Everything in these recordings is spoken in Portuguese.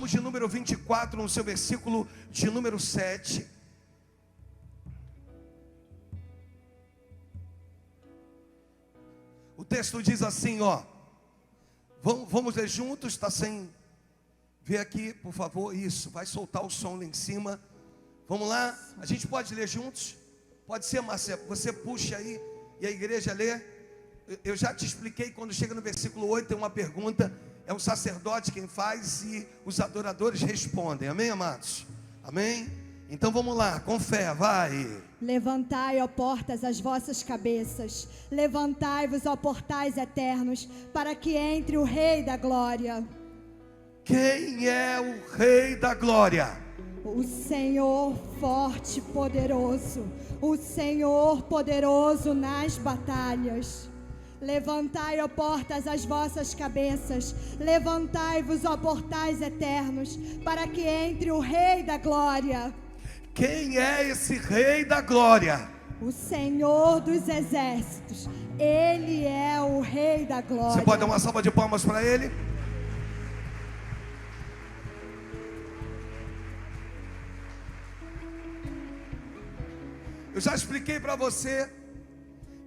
Salmos de número 24, no seu versículo de número 7. O texto diz assim, ó. Vamos ler juntos, está sem ver aqui, por favor. Isso, vai soltar o som lá em cima. Vamos lá, a gente pode ler juntos? Pode ser, Marcelo, você puxa aí e a igreja lê. Eu já te expliquei, quando chega no versículo 8 tem uma pergunta. É o sacerdote quem faz e os adoradores respondem, amém, amados? Amém? Então vamos lá, com fé, vai. Levantai, ó portas, as vossas cabeças, levantai-vos, ó portais eternos, para que entre o Rei da Glória. Quem é o Rei da Glória? O Senhor forte e poderoso, o Senhor poderoso nas batalhas. Levantai, ó portas, as vossas cabeças, levantai-vos, ó portais eternos, para que entre o Rei da Glória. Quem é esse Rei da Glória? O Senhor dos exércitos, Ele é o Rei da Glória. Você pode dar uma salva de palmas para Ele? Eu já expliquei para você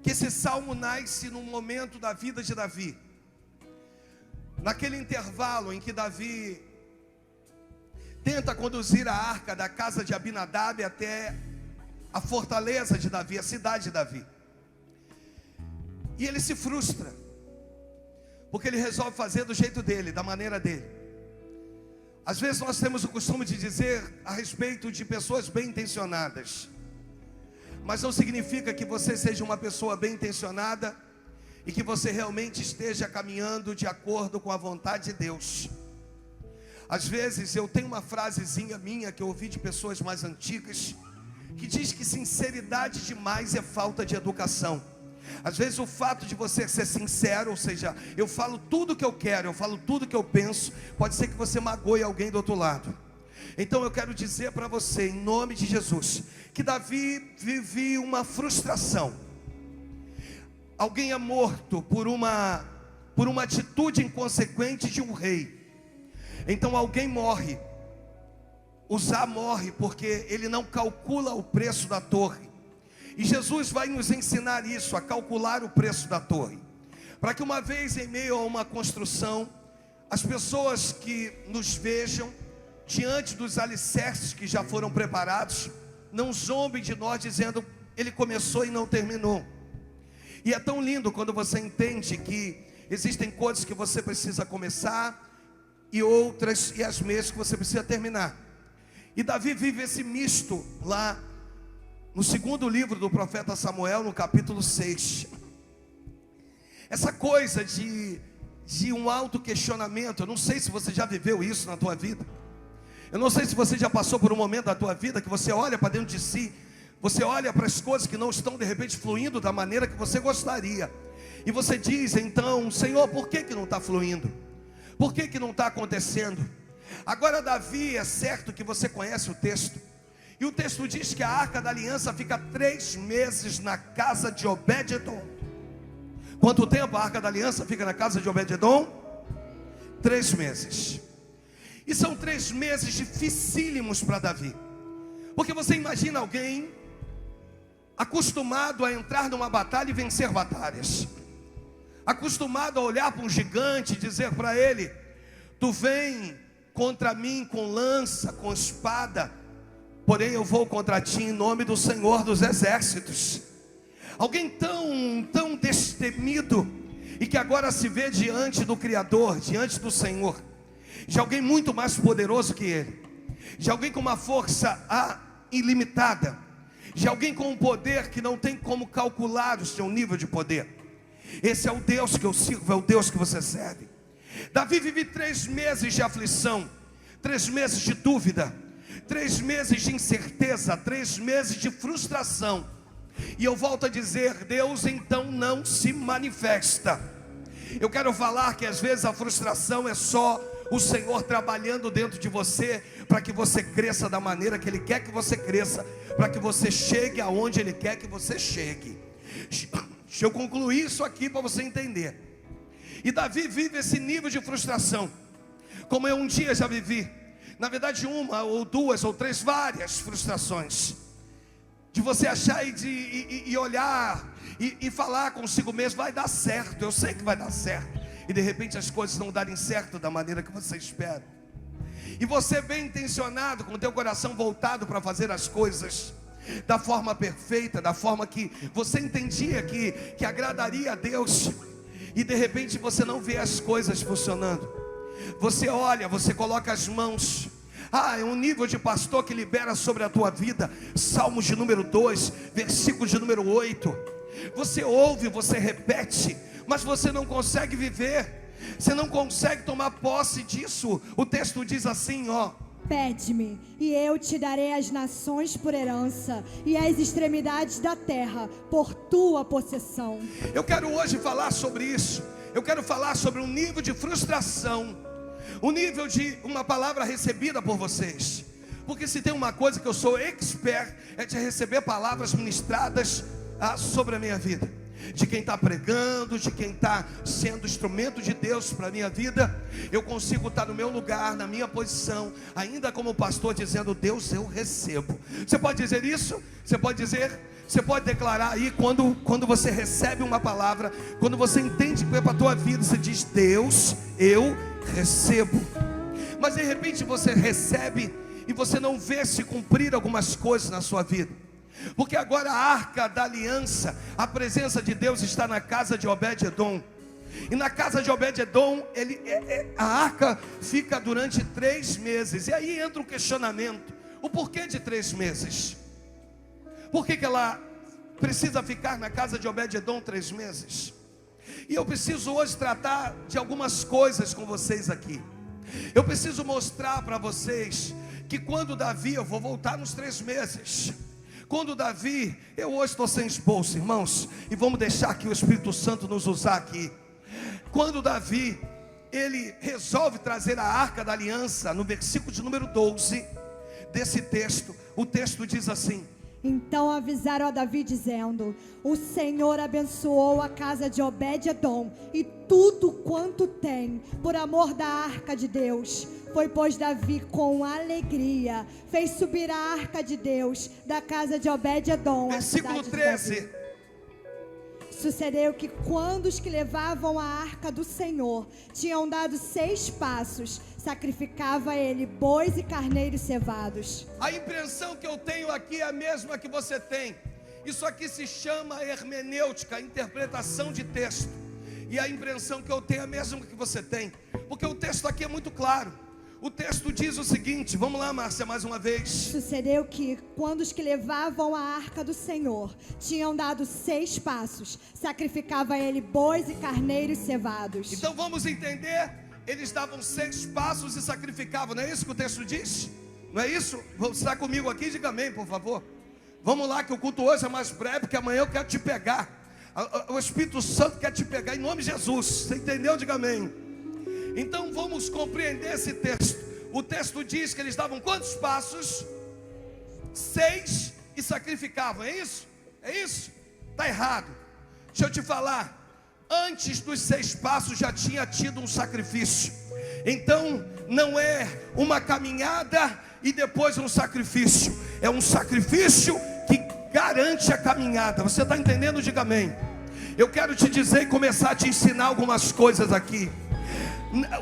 que esse salmo nasce num momento da vida de Davi. Naquele intervalo em que Davi tenta conduzir a arca da casa de Abinadab até a fortaleza de Davi, a cidade de Davi. E ele se frustra, porque ele resolve fazer do jeito dele, da maneira dele. Às vezes nós temos o costume de dizer a respeito de pessoas bem intencionadas, mas não significa que você seja uma pessoa bem intencionada e que você realmente esteja caminhando de acordo com a vontade de Deus. Às vezes eu tenho uma frasezinha minha que eu ouvi de pessoas mais antigas, que diz que sinceridade demais é falta de educação. Às vezes o fato de você ser sincero, ou seja, eu falo tudo que eu quero, eu falo tudo que eu penso, pode ser que você magoe alguém do outro lado. Então eu quero dizer para você, em nome de Jesus, que Davi vive uma frustração. Alguém é morto por uma atitude inconsequente de um rei. Então alguém morre. Uzá morre porque ele não calcula o preço da torre. E Jesus vai nos ensinar isso, a calcular o preço da torre, para que uma vez em meio a uma construção, as pessoas que nos vejam diante dos alicerces que já foram preparados, não zombem de nós dizendo, ele começou e não terminou. E é tão lindo quando você entende que existem coisas que você precisa começar e outras e as mesmas que você precisa terminar. E Davi vive esse misto lá no segundo livro do profeta Samuel, no capítulo 6. Essa coisa de um autoquestionamento. Eu não sei se você já viveu isso na tua vida. Eu não sei se você já passou por um momento da tua vida que você olha para dentro de si, você olha para as coisas que não estão de repente fluindo da maneira que você gostaria, e você diz então, Senhor, por que não está fluindo? Por que não está acontecendo? Agora Davi, é certo que você conhece o texto, e o texto diz que a arca da aliança fica 3 meses na casa de Obed-edom. Quanto tempo a arca da aliança fica na casa de Obed-edom? 3 meses. E são 3 meses dificílimos para Davi, porque você imagina alguém acostumado a entrar numa batalha e vencer batalhas, acostumado a olhar para um gigante e dizer para ele, tu vem contra mim com lança, com espada, porém eu vou contra ti em nome do Senhor dos exércitos. Alguém tão destemido, e que agora se vê diante do Criador, diante do Senhor, de alguém muito mais poderoso que ele, de alguém com uma força ilimitada, de alguém com um poder que não tem como calcular o seu nível de poder. Esse é o Deus que eu sirvo, é o Deus que você serve. Davi vive 3 meses de aflição, 3 meses de dúvida, 3 meses de incerteza, 3 meses de frustração. E eu volto a dizer, Deus então não se manifesta. Eu quero falar que às vezes a frustração é só o Senhor trabalhando dentro de você, para que você cresça da maneira que Ele quer que você cresça, para que você chegue aonde Ele quer que você chegue. Deixa eu concluir isso aqui para você entender. E Davi vive esse nível de frustração, como eu um dia já vivi. Na verdade, uma ou duas ou três, várias frustrações. De você achar e olhar e falar consigo mesmo, vai dar certo, eu sei que vai dar certo. E de repente as coisas não darem certo da maneira que você espera. E você bem intencionado, com o teu coração voltado para fazer as coisas da forma perfeita, da forma que você entendia que agradaria a Deus. E de repente você não vê as coisas funcionando. Você olha, você coloca as mãos. É um nível de pastor que libera sobre a tua vida Salmos de número 2, versículos de número 8. Você ouve, você repete, mas você não consegue viver. Você não consegue tomar posse disso. O texto diz assim, pede-me, e eu te darei as nações por herança, e as extremidades da terra por tua possessão. Eu quero hoje falar sobre isso. Eu quero falar sobre um nível de frustração, um nível de uma palavra recebida por vocês. Porque se tem uma coisa que eu sou expert, é de receber palavras ministradas sobre a minha vida. De quem está pregando, de quem está sendo instrumento de Deus para a minha vida. Eu consigo estar no meu lugar, na minha posição, ainda como pastor, dizendo: Deus, eu recebo. Você pode dizer isso? Você pode dizer? Você pode declarar aí, quando você recebe uma palavra, quando você entende que é para a tua vida, você diz: Deus, eu recebo. Mas de repente você recebe e você não vê se cumprir algumas coisas na sua vida. Porque agora a arca da aliança, a presença de Deus está na casa de Obed-edom. E na casa de Obed-edom, a arca fica durante 3 meses. E aí entra um questionamento: o porquê de 3 meses? Por que ela precisa ficar na casa de Obed-edom 3 meses? E eu preciso hoje tratar de algumas coisas com vocês aqui. Eu preciso mostrar para vocês que quando Davi, eu vou voltar nos 3 meses. Quando Davi, eu hoje estou sem esboço, irmãos, e vamos deixar que o Espírito Santo nos usar aqui. Quando Davi, ele resolve trazer a arca da aliança, no versículo de número 12 desse texto, o texto diz assim: então avisaram a Davi dizendo: o Senhor abençoou a casa de Obed-edom e tudo quanto tem, por amor da arca de Deus. Foi, pois, Davi com alegria fez subir a arca de Deus da casa de Obed-edom. Versículo 13. Sucedeu que quando os que levavam a arca do Senhor tinham dado 6 passos, sacrificava ele bois e carneiros cevados. A impressão que eu tenho aqui é a mesma que você tem. Isso aqui se chama hermenêutica, a interpretação de texto. E a impressão que eu tenho é a mesma que você tem, porque o texto aqui é muito claro. O texto diz o seguinte, vamos lá, Márcia, mais uma vez. Sucedeu que, quando os que levavam a arca do Senhor tinham dado 6 passos, sacrificava ele bois e carneiros cevados. Então vamos entender, eles davam 6 passos e sacrificavam, não é isso que o texto diz? Não é isso? Você está comigo aqui? Diga amém, por favor. Vamos lá, que o culto hoje é mais breve, porque amanhã eu quero te pegar. O Espírito Santo quer te pegar em nome de Jesus. Você entendeu? Diga amém. Então vamos compreender esse texto. O texto diz que eles davam quantos passos? 6 e sacrificavam, é isso? É isso? Está errado. Deixa eu te falar. Antes dos 6 passos já tinha tido um sacrifício. Então não é uma caminhada e depois um sacrifício. É um sacrifício que garante a caminhada. Você está entendendo? Diga amém. Eu quero te dizer e começar a te ensinar algumas coisas aqui.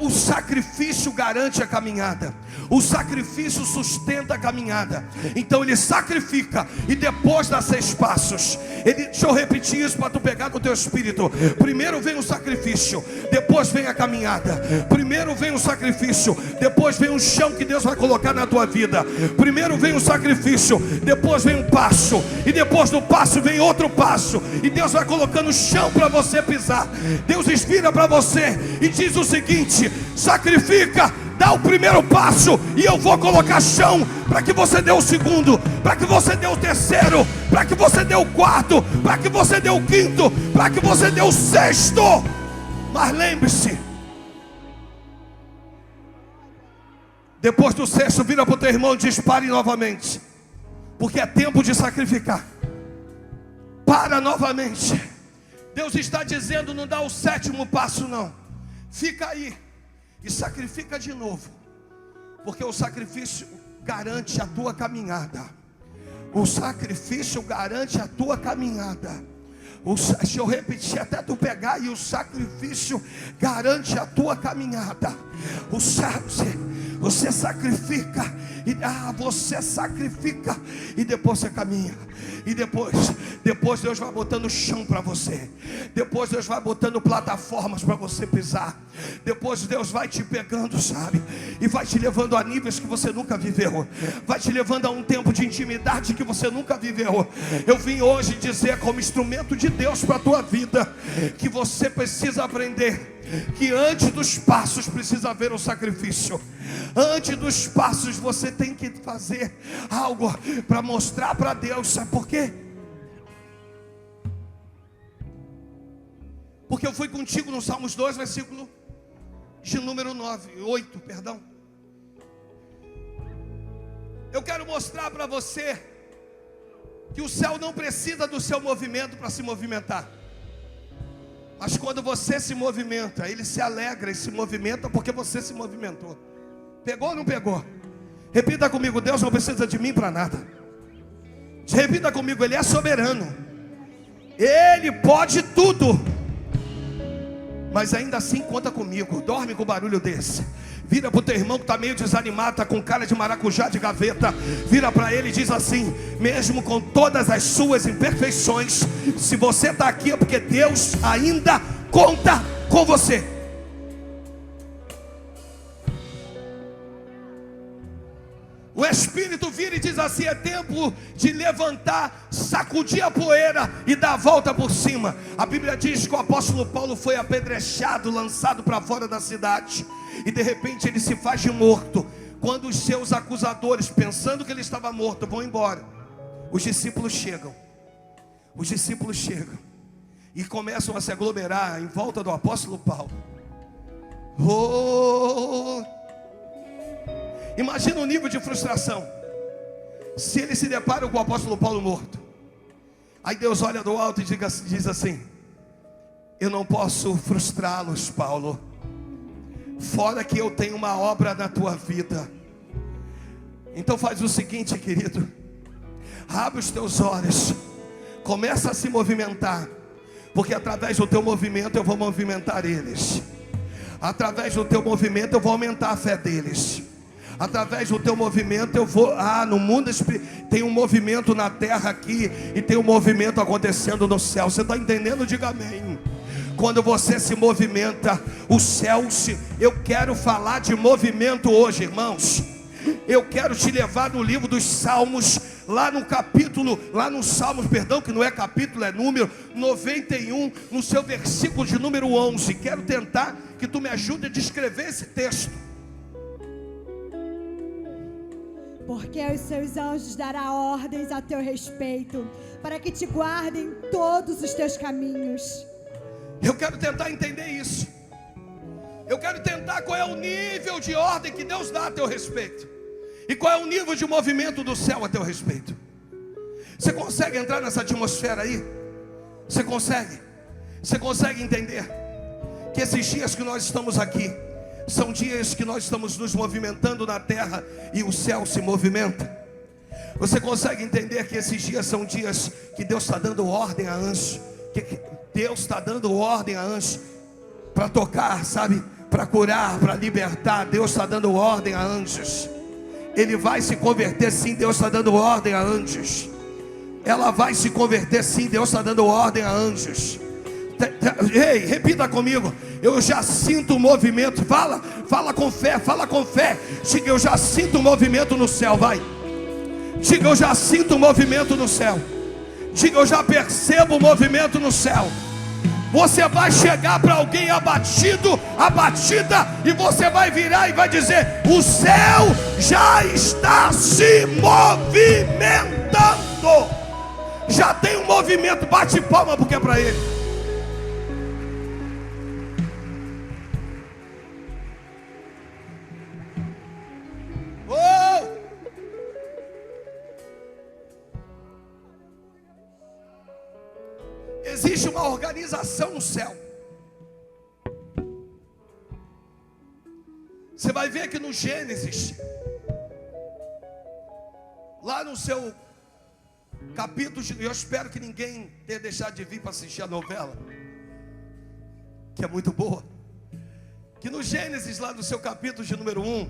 O sacrifício garante a caminhada. O sacrifício sustenta a caminhada. Então ele sacrifica e depois dá 6 passos. Deixa eu repetir isso para tu pegar no teu espírito. Primeiro vem o sacrifício, depois vem a caminhada. Primeiro vem o sacrifício, depois vem o chão que Deus vai colocar na tua vida. Primeiro vem o sacrifício, depois vem um passo, e depois do passo vem outro passo, e Deus vai colocando o chão para você pisar. Deus inspira para você e diz o seguinte: sacrifica, dá o primeiro passo e eu vou colocar chão para que você dê o segundo, para que você dê o terceiro, para que você dê o quarto, para que você dê o quinto, para que você dê o sexto. Mas lembre-se, depois do sexto, vira para o teu irmão e diz: pare novamente, porque é tempo de sacrificar. Para novamente. Deus está dizendo: não dá o 7º passo não, fica aí e sacrifica de novo. Porque o sacrifício garante a tua caminhada. O sacrifício garante a tua caminhada. Deixa eu repetir até tu pegar. E o sacrifício garante a tua caminhada. Você sacrifica você sacrifica e depois você caminha. E depois Deus vai botando chão para você. Depois Deus vai botando plataformas para você pisar. Depois Deus vai te pegando, sabe? E vai te levando a níveis que você nunca viveu. Vai te levando a um tempo de intimidade que você nunca viveu. Eu vim hoje dizer, como instrumento de Deus para a tua vida, que você precisa aprender que antes dos passos precisa haver um sacrifício. Antes dos passos você tem que fazer algo para mostrar para Deus. Sabe por quê? Porque eu fui contigo no Salmos 2, versículo de número 8, perdão. Eu quero mostrar para você que o céu não precisa do seu movimento para se movimentar. Mas quando você se movimenta, ele se alegra e se movimenta porque você se movimentou. Pegou ou não pegou? Repita comigo: Deus não precisa de mim para nada. Repita comigo: Ele é soberano. Ele pode tudo, mas ainda assim conta comigo. Dorme com barulho desse. Vira para o teu irmão que está meio desanimado, está com cara de maracujá de gaveta. Vira para ele e diz assim: mesmo com todas as suas imperfeições, se você está aqui é porque Deus ainda conta com você. O Espírito vira e diz assim: é tempo de levantar, sacudir a poeira e dar a volta por cima. A Bíblia diz que o apóstolo Paulo foi apedrechado, lançado para fora da cidade. E de repente ele se faz de morto. Quando os seus acusadores, pensando que ele estava morto, vão embora, os discípulos chegam. Os discípulos chegam e começam a se aglomerar em volta do apóstolo Paulo. Imagina o nível de frustração se eles se deparam com o apóstolo Paulo morto. Aí Deus olha do alto e diz assim: eu não posso frustrá-los, Paulo, fora que eu tenho uma obra na tua vida. Então faz o seguinte, querido: abre os teus olhos, começa a se movimentar, porque através do teu movimento eu vou movimentar eles. Através do teu movimento eu vou aumentar a fé deles. Através do teu movimento eu vou... no mundo tem um movimento na terra aqui e tem um movimento acontecendo no céu. Você está entendendo? Diga amém. Quando você se movimenta, o céu se... Eu quero falar de movimento hoje, irmãos. Eu quero te levar no livro dos Salmos, lá no Salmos, que não é capítulo, é número 91, no seu versículo de número 11. Quero tentar que tu me ajude a descrever esse texto. Porque aos seus anjos dará ordens a teu respeito, para que te guardem todos os teus caminhos. Eu quero tentar entender isso. Eu quero tentar qual é o nível de ordem que Deus dá a teu respeito, e qual é o nível de movimento do céu a teu respeito. Você consegue entrar nessa atmosfera aí? Você consegue? Você consegue entender que esses dias que nós estamos aqui são dias que nós estamos nos movimentando na terra e o céu se movimenta? Você consegue entender que esses dias são dias que Deus está dando ordem a anjos? Que Deus está dando ordem a anjos para tocar, sabe? Para curar, para libertar. Deus está dando ordem a anjos. Ele vai se converter, sim, Deus está dando ordem a anjos. Ela vai se converter, sim, Deus está dando ordem a anjos. Ei, repita comigo: eu já sinto o movimento. Fala com fé, fala com fé. Diga: eu já sinto o movimento no céu. Vai. Diga: eu já sinto o movimento no céu. Diga: eu já percebo o movimento no céu. Você vai chegar para alguém abatido, abatida, e você vai virar e vai dizer: o céu já está se movimentando. Já tem um movimento. Bate palma porque é para ele. Existe uma organização no céu. Você vai ver que no Gênesis, lá no seu capítulo, eu espero que ninguém tenha deixado de vir para assistir a novela, que é muito boa. Que no Gênesis, lá no seu capítulo de número 1,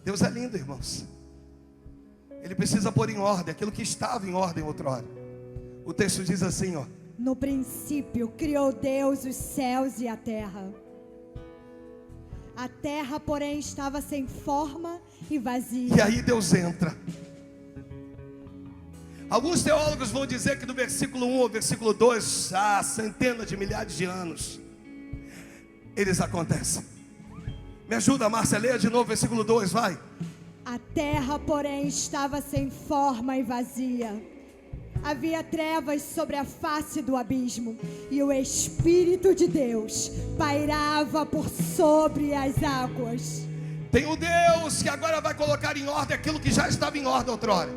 Deus é lindo, irmãos. Ele precisa pôr em ordem aquilo que estava em ordem outrora. O texto diz assim, ó: no princípio criou Deus os céus e a terra. A terra, porém, estava sem forma e vazia. E aí Deus entra. Alguns teólogos vão dizer que do versículo 1 ao versículo 2, há centenas de milhares de anos, eles acontecem. Me ajuda, Márcia, leia de novo o versículo 2, vai. A terra, porém, estava sem forma e vazia. Havia trevas sobre a face do abismo, e o Espírito de Deus pairava por sobre as águas. Tem um Deus que agora vai colocar em ordem aquilo que já estava em ordem outrora.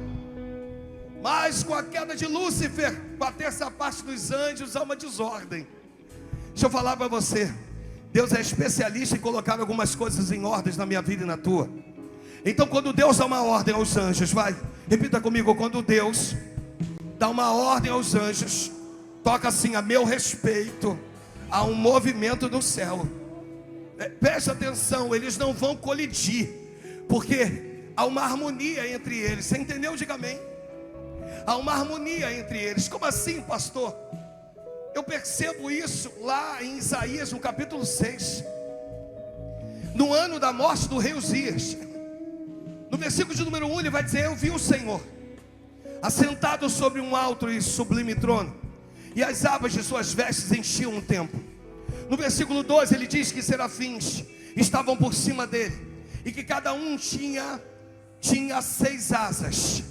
Mas com a queda de Lúcifer, com a terça parte dos anjos, há uma desordem. Deixa eu falar para você, Deus é especialista em colocar algumas coisas em ordens na minha vida e na tua. Então quando Deus dá uma ordem aos anjos, vai, repita comigo, quando Deus dá uma ordem aos anjos, toca assim: a meu respeito, há um movimento no céu. Preste atenção, eles não vão colidir, porque há uma harmonia entre eles. Você entendeu? Diga amém. Há uma harmonia entre eles. Como assim, pastor? Eu percebo isso lá em Isaías, no capítulo 6, no ano da morte do rei Uzias. No versículo de número 1 ele vai dizer: eu vi o Senhor assentado sobre um alto e sublime trono, e as abas de suas vestes enchiam o templo. No versículo 12 ele diz que serafins estavam por cima dele, e que cada um tinha 6 asas,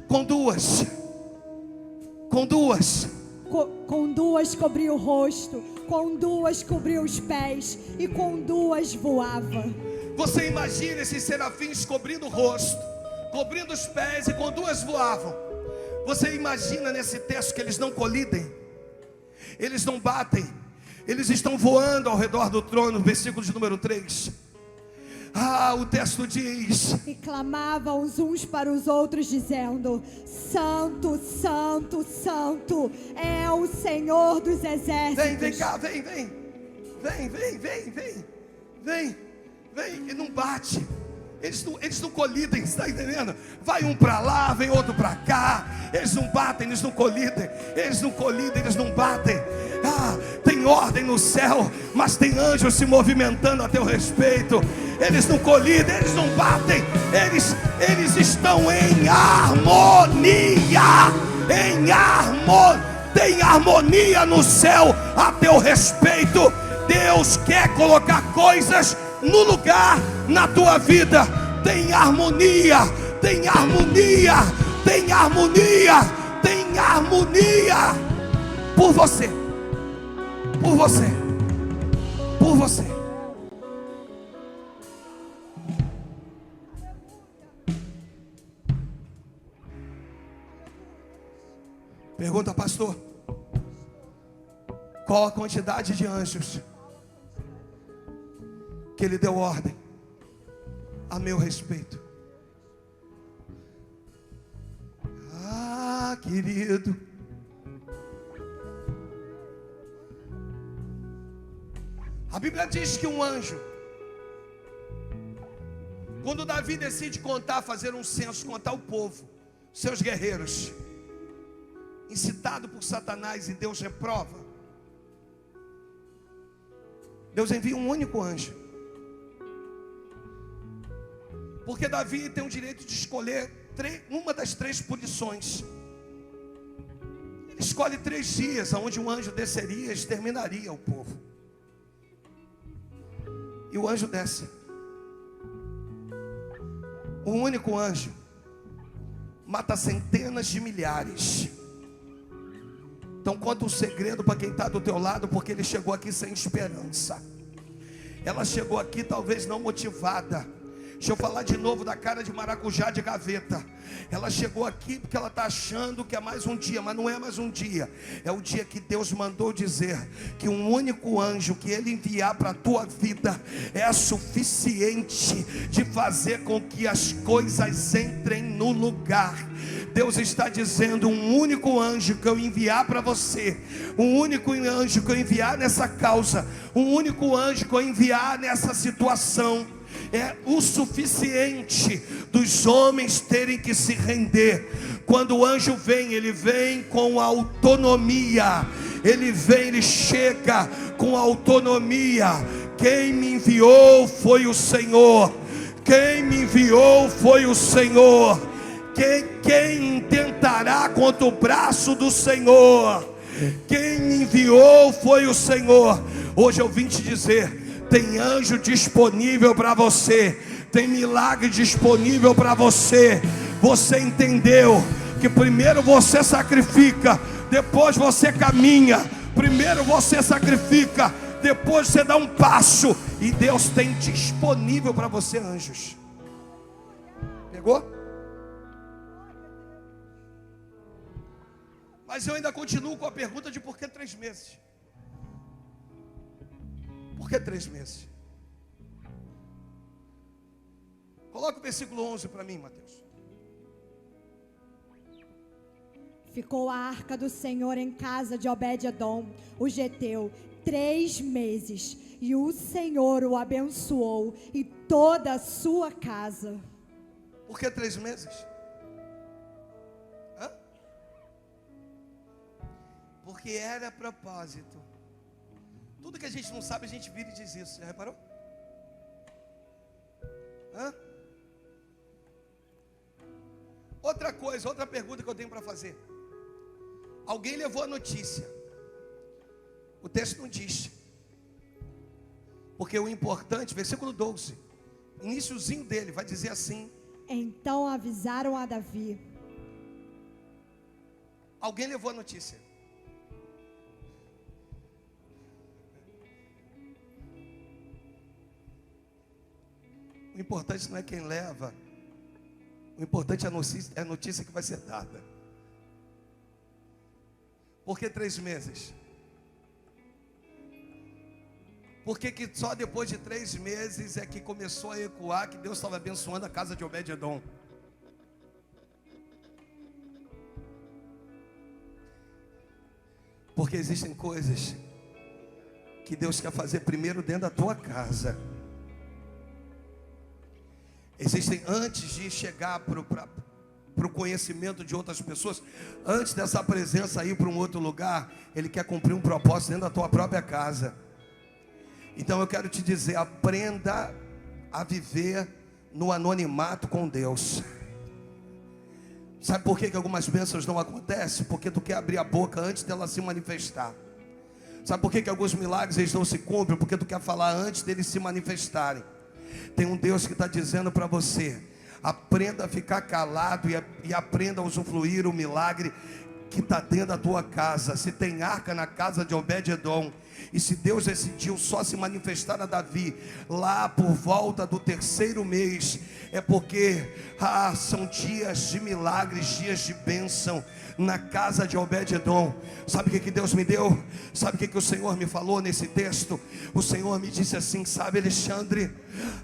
com duas cobriu o rosto, com duas cobriu os pés, e com duas voava. Você imagina esses serafins cobrindo o rosto, cobrindo os pés, e com duas voavam. Você imagina nesse texto que eles não colidem, eles não batem, eles estão voando ao redor do trono. Versículo de número 3. O texto diz: e clamavam uns para os outros, dizendo: Santo, Santo, Santo é o Senhor dos exércitos. Vem cá, vem, e não bate. Eles não colidem, está entendendo? Vai um para lá, vem outro para cá. Eles não batem, eles não colidem. Eles não colidem, eles não batem. Tem ordem no céu, mas tem anjos se movimentando a teu respeito. Eles não colidem, eles não batem. Eles estão em harmonia. Tem harmonia no céu a teu respeito. Deus quer colocar coisas no lugar na tua vida. Tem harmonia, tem harmonia, tem harmonia, tem harmonia por você, por você, por você. Pergunta, pastor, qual a quantidade de anjos que ele deu ordem a meu respeito? Querido, a Bíblia diz que um anjo, quando Davi decide fazer um censo, contar o povo, seus guerreiros, incitado por Satanás, e Deus reprova, Deus envia um único anjo. Porque Davi tem o direito de escolher uma das 3 punições. Ele escolhe 3 dias onde um anjo desceria e exterminaria o povo. E o anjo desce. Um único anjo mata centenas de milhares. Então conta um segredo para quem está do teu lado, porque ele chegou aqui sem esperança. Ela chegou aqui talvez não motivada, Deixa eu falar de novo da cara de maracujá de gaveta. Ela chegou aqui porque ela está achando que é mais um dia, mas não é mais um dia. É o dia que Deus mandou dizer que um único anjo que Ele enviar para a tua vida é suficiente de fazer com que as coisas entrem no lugar. Deus está dizendo: um único anjo que eu enviar para você, um único anjo que eu enviar nessa causa, um único anjo que eu enviar nessa situação, é o suficiente dos homens terem que se render. Quando o anjo vem, ele vem com autonomia. Ele vem, ele chega com autonomia. Quem me enviou foi o Senhor. Quem me enviou foi o Senhor. Quem tentará contra o braço do Senhor? Quem me enviou foi o Senhor. Hoje eu vim te dizer: tem anjo disponível para você, tem milagre disponível para você. Você entendeu que primeiro você sacrifica, depois você caminha. Primeiro você sacrifica, depois você dá um passo. E Deus tem disponível para você anjos. Pegou? Mas eu ainda continuo com a pergunta de por que 3 meses? Por que 3 meses? Coloca o versículo 11 para mim, Mateus. Ficou a arca do Senhor em casa de Obed-edom, o geteu, 3 meses, e o Senhor o abençoou e toda a sua casa. Por que 3 meses? Hã? Porque era propósito. Tudo que a gente não sabe, a gente vira e diz isso. Já reparou? Hã? Outra coisa, outra pergunta que eu tenho para fazer. Alguém levou a notícia. O texto não diz. Porque o importante, versículo 12, iniciozinho dele, vai dizer assim: então avisaram a Davi. Alguém levou a notícia. O importante não é quem leva. O importante é a notícia que vai ser dada. Por que 3 meses? Por que só depois de 3 meses é que começou a ecoar que Deus estava abençoando a casa de Obed-edom? Porque existem coisas que Deus quer fazer primeiro dentro da tua casa. Existem, antes de chegar para o conhecimento de outras pessoas, antes dessa presença ir para um outro lugar, Ele quer cumprir um propósito dentro da tua própria casa. Então eu quero te dizer: aprenda a viver no anonimato com Deus. Sabe por que algumas bênçãos não acontecem? Porque tu quer abrir a boca antes dela se manifestar. Sabe por que alguns milagres eles não se cumprem? Porque tu quer falar antes deles se manifestarem. Tem um Deus que está dizendo para você: aprenda a ficar calado e aprenda a usufruir o milagre que está dentro da tua casa. Se tem arca na casa de Obed-edom, e se Deus decidiu só se manifestar a Davi lá por volta do 3º mês, é porque são dias de milagres, dias de bênção na casa de Obed-edom. Sabe o que Deus me deu? Sabe o que o Senhor me falou nesse texto? O Senhor me disse assim: sabe, Alexandre,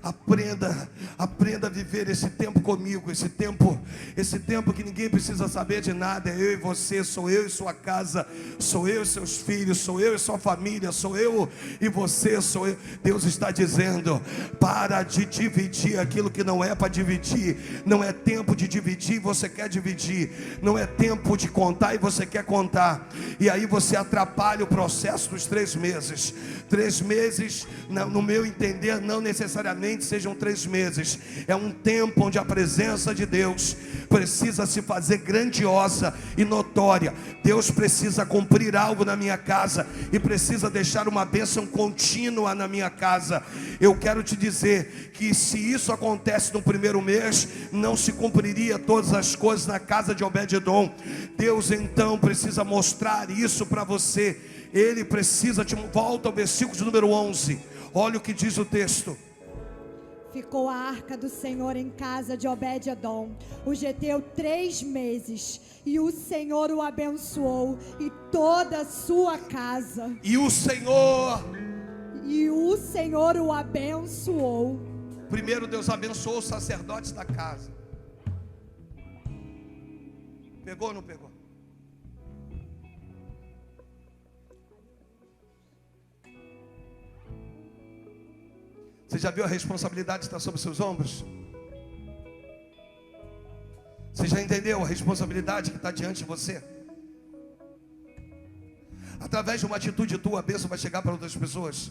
aprenda a viver esse tempo comigo, esse tempo que ninguém precisa saber de nada. É eu e você, sou eu e sua casa, sou eu e seus filhos, sou eu e sua família, sou eu e você, sou eu. Deus está dizendo: para de dividir aquilo que não é para dividir. Não é tempo de dividir e você quer dividir. Não é tempo de contar e você quer contar. E aí você atrapalha o processo dos 3 meses. 3 meses, no meu entender, não necessariamente sejam 3 meses. É um tempo onde a presença de Deus precisa se fazer grandiosa e notória. Deus precisa cumprir algo na minha casa e precisa deixar uma bênção contínua na minha casa. Eu quero te dizer que se isso acontece no 1º mês, não se cumpriria todas as coisas na casa de Obed-edom. Deus então precisa mostrar isso para você. Ele precisa volta ao versículo de número 11. Olha o que diz o texto. Ficou a arca do Senhor em casa de Obed-edom, o geteu 3 meses, e o Senhor o abençoou e toda a sua casa. E o Senhor o abençoou. Primeiro Deus abençoou os sacerdotes da casa. Pegou ou não pegou? Você já viu a responsabilidade que está sobre seus ombros? Você já entendeu a responsabilidade que está diante de você? Através de uma atitude tua, a bênção vai chegar para outras pessoas.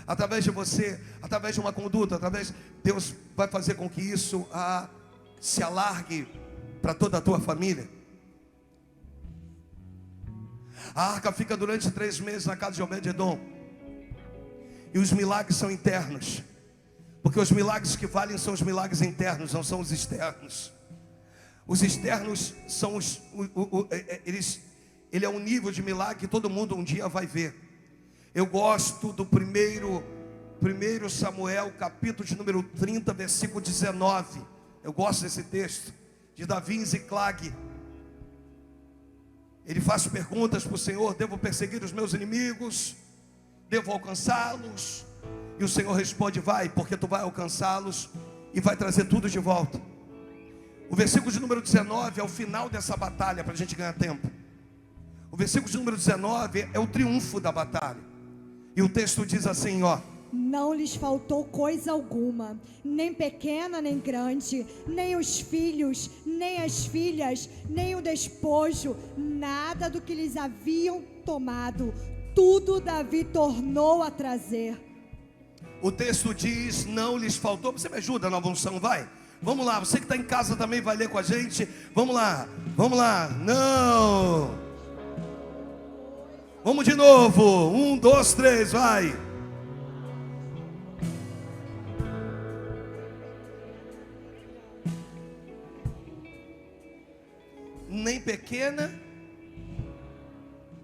Através de você, através de uma conduta, Deus vai fazer com que isso se alargue para toda a tua família. A arca fica durante 3 meses na casa de Obed-edom. E os milagres são internos. Porque os milagres que valem são os milagres internos, não são os externos. Os externos são ele é um nível de milagre que todo mundo um dia vai ver. Eu gosto do primeiro Samuel, capítulo de número 30, versículo 19. Eu gosto desse texto, de Davi em Ziclag. Ele faz perguntas para o Senhor: devo perseguir os meus inimigos? Devo alcançá-los? E o Senhor responde: vai, porque tu vai alcançá-los e vai trazer tudo de volta. O versículo de número 19 é o final dessa batalha, para a gente ganhar tempo. O versículo de número 19 é o triunfo da batalha. E o texto diz assim, não lhes faltou coisa alguma, nem pequena nem grande, nem os filhos, nem as filhas, nem o despojo, nada do que lhes haviam tomado. Tudo Davi tornou a trazer. O texto diz: não lhes faltou. Você me ajuda na unção, vai? Vamos lá, você que está em casa também vai ler com a gente. Vamos lá. Não. Vamos de novo. 1, 2, 3, vai. Nem pequena.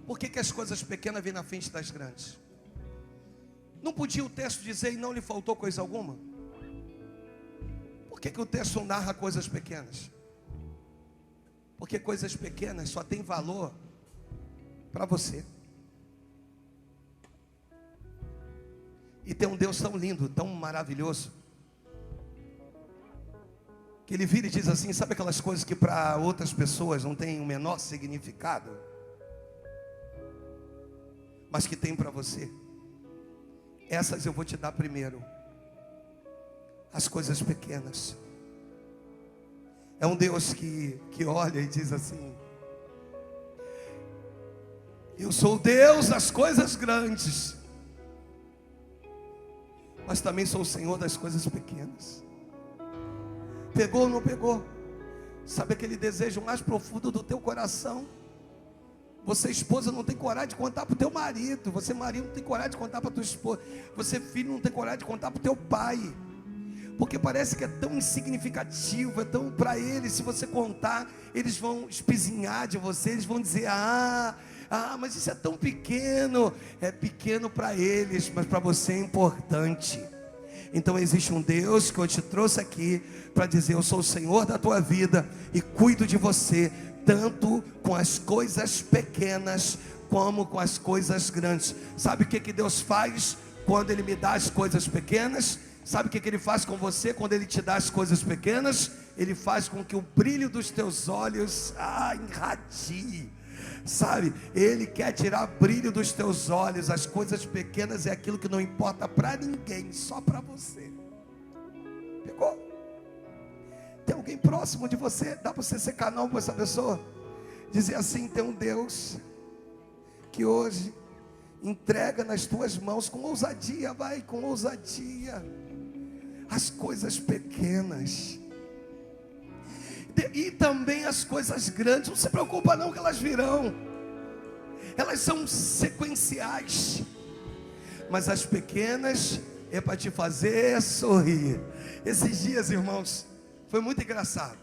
Por que as coisas pequenas vêm na frente das grandes? Não podia o texto dizer: e não lhe faltou coisa alguma? Por que o texto narra coisas pequenas? Porque coisas pequenas só têm valor para você. E tem um Deus tão lindo, tão maravilhoso, que Ele vira e diz assim: sabe aquelas coisas que para outras pessoas não tem o menor significado, mas que tem para você? Essas eu vou te dar primeiro. As coisas pequenas. É um Deus que olha e diz assim: eu sou o Deus das coisas grandes, mas também sou o Senhor das coisas pequenas. Pegou ou não pegou? Sabe aquele desejo mais profundo do teu coração? Você, esposa, não tem coragem de contar para o teu marido. Você, marido, não tem coragem de contar para a tua esposa. Você, filho, não tem coragem de contar para o teu pai. Porque parece que é tão insignificativo, é tão para eles. Se você contar, eles vão espizinhar de você. Eles vão dizer: mas isso é tão pequeno. É pequeno para eles, mas para você é importante. Então existe um Deus que eu te trouxe aqui para dizer: eu sou o Senhor da tua vida e cuido de você, tanto com as coisas pequenas como com as coisas grandes. Sabe o que Deus faz quando Ele me dá as coisas pequenas? Sabe o que Ele faz com você quando Ele te dá as coisas pequenas? Ele faz com que o brilho dos teus olhos irradie. Sabe, Ele quer tirar brilho dos teus olhos. As coisas pequenas é aquilo que não importa para ninguém, só para você. Pegou? Tem alguém próximo de você? Dá para você ser canal com essa pessoa? Dizer assim: tem um Deus que hoje entrega nas tuas mãos com ousadia, vai, com ousadia, as coisas pequenas e também as coisas grandes. Não se preocupa não, que elas virão. Elas são sequenciais, mas as pequenas é para te fazer sorrir. Esses dias, irmãos, foi muito engraçado.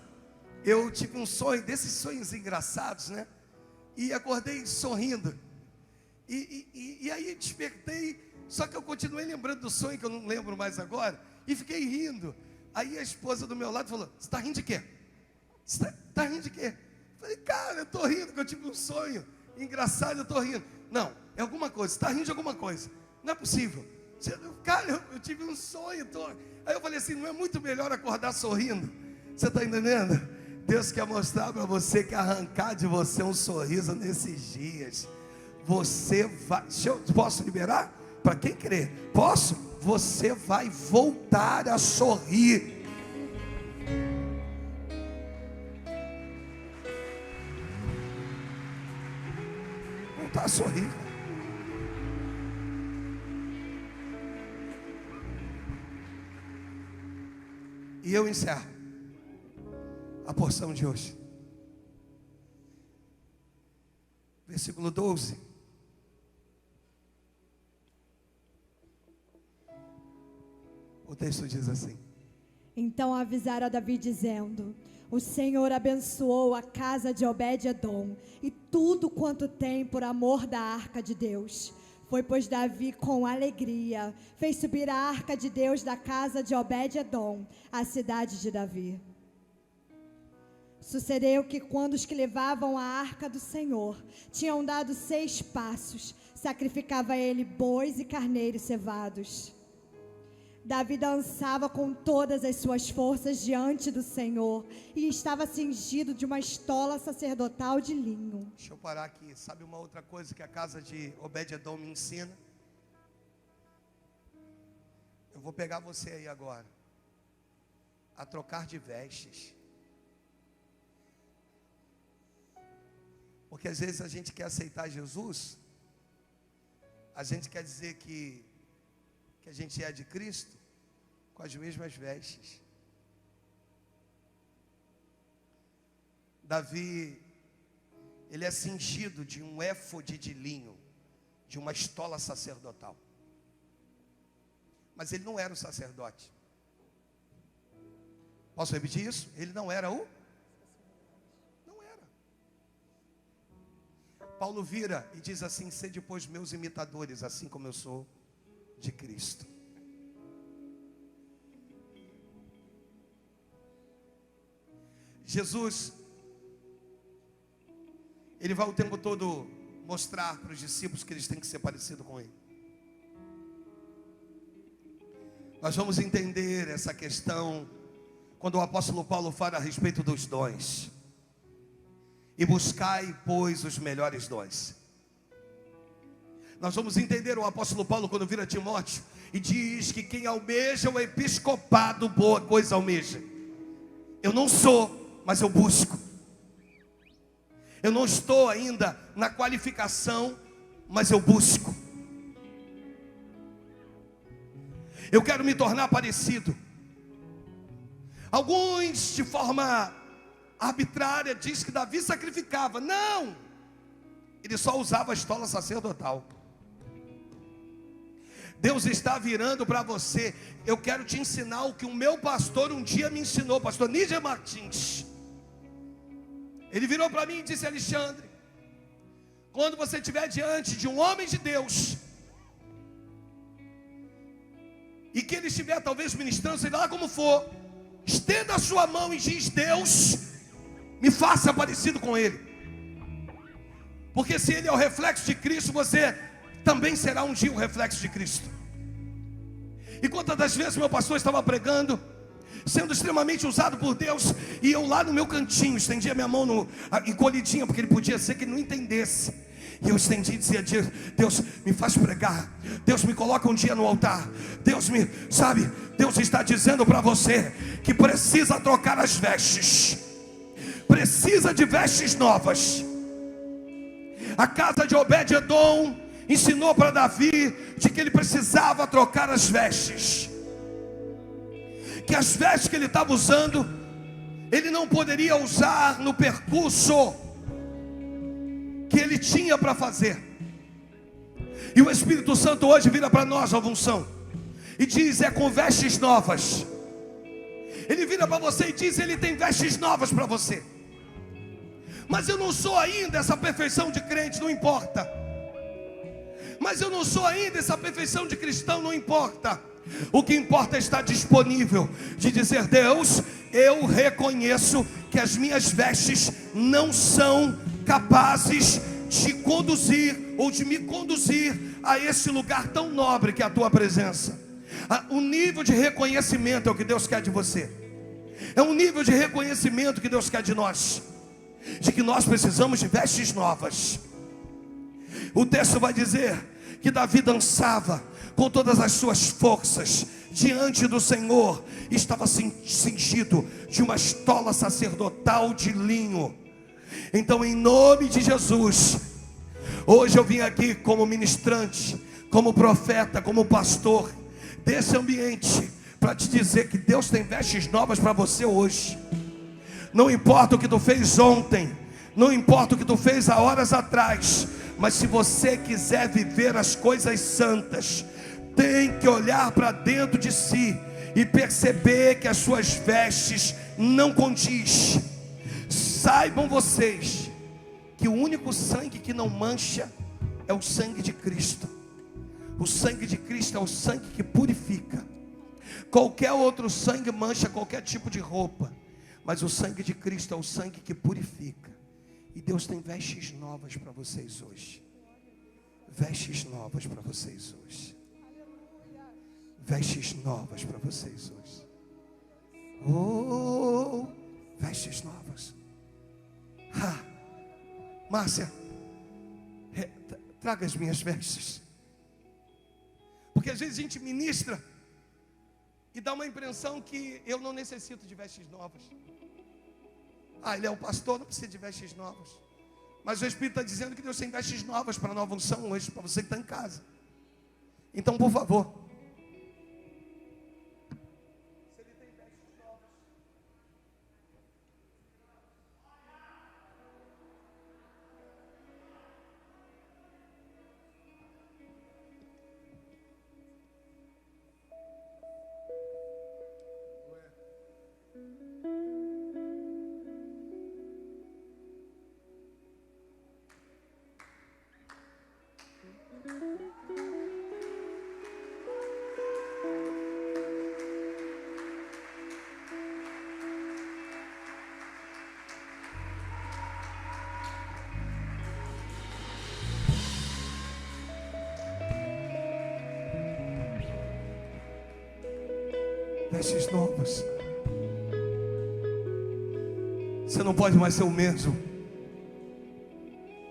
Eu tive um sonho, desses sonhos engraçados, né? E acordei sorrindo. E aí despertei Só que eu continuei lembrando do sonho, que eu não lembro mais agora, e fiquei rindo. Aí a esposa do meu lado falou: você está rindo de quê? Você tá rindo de quê? Eu falei: cara, eu estou rindo, que eu tive um sonho engraçado, eu estou rindo. Não, é alguma coisa, você está rindo de alguma coisa. Não é possível. Cara, eu tive um sonho. Aí eu falei assim: não é muito melhor acordar sorrindo? Você está entendendo? Deus quer mostrar para você que arrancar de você um sorriso nesses dias. Você vai... Posso liberar? Para quem crê, posso? Você vai voltar a sorrir. Voltar a sorrir. E eu encerro a porção de hoje. Versículo 12. O texto diz assim: Então avisaram a Davi dizendo: o Senhor abençoou a casa de Obed-edom e tudo quanto tem por amor da arca de Deus. Foi, pois, Davi com alegria fez subir a arca de Deus da casa de Obed-edom, a cidade de Davi. Sucedeu que quando os que levavam a arca do Senhor tinham dado 6 passos, sacrificava ele bois e carneiros cevados. Davi dançava com todas as suas forças diante do Senhor e estava cingido de uma estola sacerdotal de linho. Deixa eu parar aqui. Sabe uma outra coisa que a casa de Obed-edom me ensina? Eu vou pegar você aí agora a trocar de vestes. Porque às vezes a gente quer aceitar Jesus, a gente quer dizer que a gente é de Cristo com as mesmas vestes. Davi, ele é cingido de um éfode de linho, de uma estola sacerdotal. Mas ele não era o sacerdote. Posso repetir isso? Ele não era o? Não era. Paulo vira e diz assim: sede, pois, meus imitadores, assim como eu sou de Cristo. Jesus, ele vai o tempo todo mostrar para os discípulos que eles têm que ser parecidos com ele. Nós vamos entender essa questão quando o apóstolo Paulo fala a respeito dos dons. E buscai, pois, os melhores dons. Nós vamos entender o apóstolo Paulo quando vira Timóteo e diz que quem almeja o episcopado, boa coisa almeja. Eu não sou, mas eu busco. Eu não estou ainda na qualificação, mas eu busco. Eu quero me tornar parecido. Alguns, de forma arbitrária, diz que Davi sacrificava. Não! Ele só usava a estola sacerdotal. Deus está virando para você. Eu quero te ensinar o que o meu pastor um dia me ensinou, pastor Níger Martins. Ele virou para mim e disse: Alexandre, quando você estiver diante de um homem de Deus, e que ele estiver talvez ministrando, sei lá como for, estenda a sua mão e diz: Deus, me faça parecido com ele. Porque se ele é o reflexo de Cristo, você também será um dia o reflexo de Cristo. E quantas das vezes meu pastor estava pregando, sendo extremamente usado por Deus, e eu lá no meu cantinho, estendia minha mão encolhidinha, porque ele podia ser que ele não entendesse. E eu estendi e dizia: Deus, me faz pregar. Deus, me coloca um dia no altar. Deus Deus está dizendo para você que precisa trocar as vestes. Precisa de vestes novas. A casa de Obed-edom ensinou para Davi de que ele precisava trocar as vestes. Que as vestes que ele estava usando, ele não poderia usar no percurso que ele tinha para fazer. E o Espírito Santo hoje vira para nós, a unção, e diz: é com vestes novas. Ele vira para você e diz: ele tem vestes novas para você. Mas eu não sou ainda essa perfeição de crente, não importa. Mas eu não sou ainda essa perfeição de cristão, não importa. O que importa é estar disponível, de dizer: Deus, eu reconheço que as minhas vestes não são capazes de conduzir ou de me conduzir a esse lugar tão nobre que é a tua presença. O nível de reconhecimento é o que Deus quer de você. É um nível de reconhecimento que Deus quer de nós, de que nós precisamos de vestes novas. O texto vai dizer que Davi dançava com todas as suas forças diante do Senhor, estava cingido de uma estola sacerdotal de linho. Então, em nome de Jesus, hoje eu vim aqui como ministrante, como profeta, como pastor desse ambiente, para te dizer que Deus tem vestes novas para você hoje. Não importa o que tu fez ontem, não importa o que tu fez há horas atrás, mas se você quiser viver as coisas santas, tem que olhar para dentro de si e perceber que as suas vestes não condiz. Saibam vocês que o único sangue que não mancha é o sangue de Cristo. O sangue de Cristo é o sangue que purifica. Qualquer outro sangue mancha qualquer tipo de roupa, mas o sangue de Cristo é o sangue que purifica. E Deus tem vestes novas para vocês hoje. Vestes novas para vocês hoje. Vestes novas para vocês hoje. Oh, vestes novas. Márcia, traga as minhas vestes. Porque às vezes a gente ministra e dá uma impressão que eu não necessito de vestes novas. Ele é o pastor, não precisa de vestes novas. Mas o Espírito está dizendo que Deus tem vestes novas para a nova unção hoje, para você que está em casa. Então, por favor, vestes novas. Você não pode mais ser o mesmo.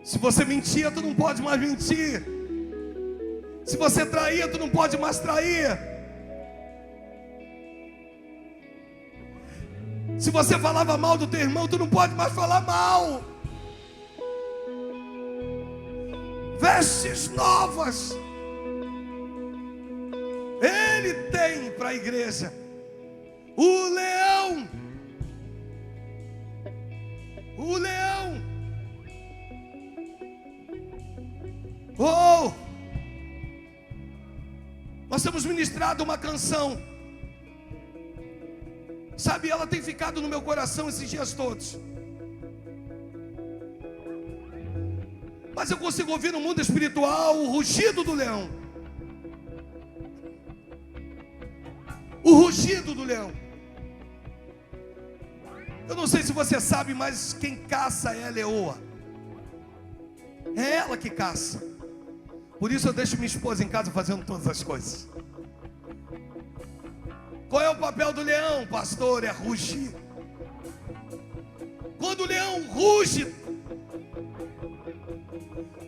Se você mentia, tu não pode mais mentir. Se você traía, tu não pode mais trair. Se você falava mal do teu irmão, tu não pode mais falar mal. Vestes novas Ele tem para a igreja. O leão. Oh! Nós temos ministrado uma canção. Sabe, ela tem ficado no meu coração esses dias todos. Mas eu consigo ouvir no mundo espiritual o rugido do leão. O rugido do leão. Eu não sei se você sabe, mas quem caça é a leoa. É ela que caça. Por isso eu deixo minha esposa em casa fazendo todas as coisas. Qual é o papel do leão, pastor? É rugir. Quando o leão ruge,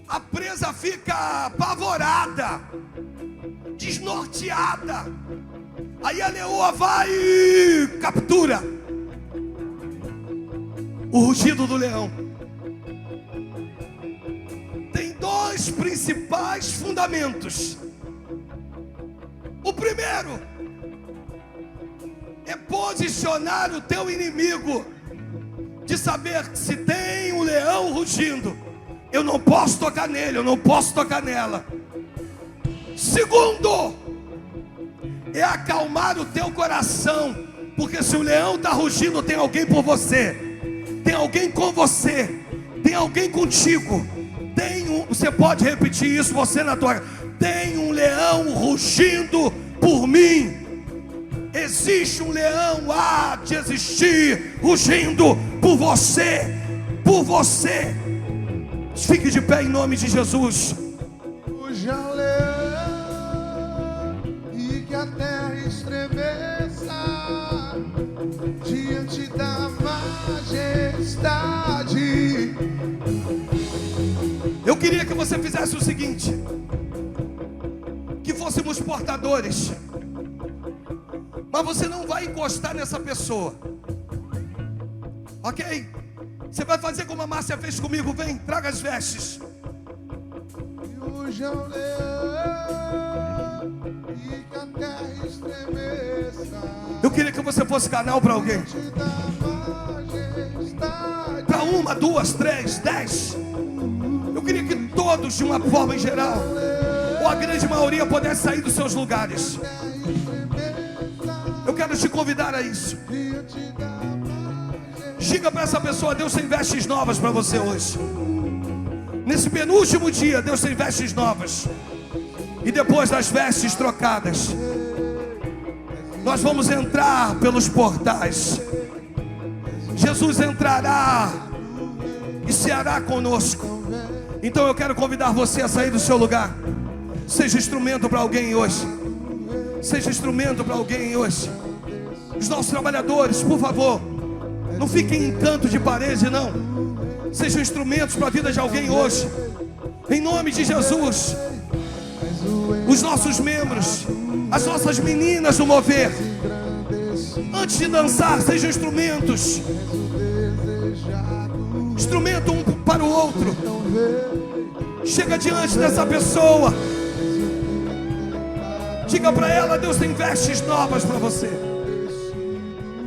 a presa fica apavorada, desnorteada. Aí a leoa vai e captura. O rugido do leão tem dois principais fundamentos. O primeiro é posicionar o teu inimigo, de saber que se tem um leão rugindo, eu não posso tocar nele, eu não posso tocar nela. Segundo, é acalmar o teu coração, porque se o leão está rugindo, tem alguém por você, tem alguém com você, tem alguém contigo, Você pode repetir isso, você na tua casa. Tem um leão rugindo por mim. Existe um leão, há de existir, rugindo por você, por você. Fique de pé em nome de Jesus. Ruja o leão e que a terra estremeça diante da majestade. Eu queria que você fizesse o seguinte: que fôssemos portadores. Mas você não vai encostar nessa pessoa, ok? Você vai fazer como a Márcia fez comigo. Vem, traga as vestes. Ruja o leão e que a terra estremeça. Eu queria que você fosse canal para alguém. Diante da majestade. Para 1, 2, 3, 10. Eu queria que todos, de uma forma em geral, ou a grande maioria, pudesse sair dos seus lugares. Eu quero te convidar a isso. Diga para essa pessoa: Deus tem vestes novas para você hoje. Nesse penúltimo dia, Deus tem vestes novas. E depois das vestes trocadas, nós vamos entrar pelos portais. Jesus entrará e ceará conosco. Então eu quero convidar você a sair do seu lugar. Seja instrumento para alguém hoje. Seja instrumento para alguém hoje. Os nossos trabalhadores, por favor, não fiquem em canto de parede, não. Sejam instrumentos para a vida de alguém hoje. Em nome de Jesus. Os nossos membros, as nossas meninas no mover, antes de dançar, sejam instrumentos. Instrumento um para o outro. Chega diante dessa pessoa. Diga para ela: Deus tem vestes novas para você.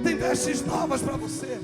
Tem vestes novas para você.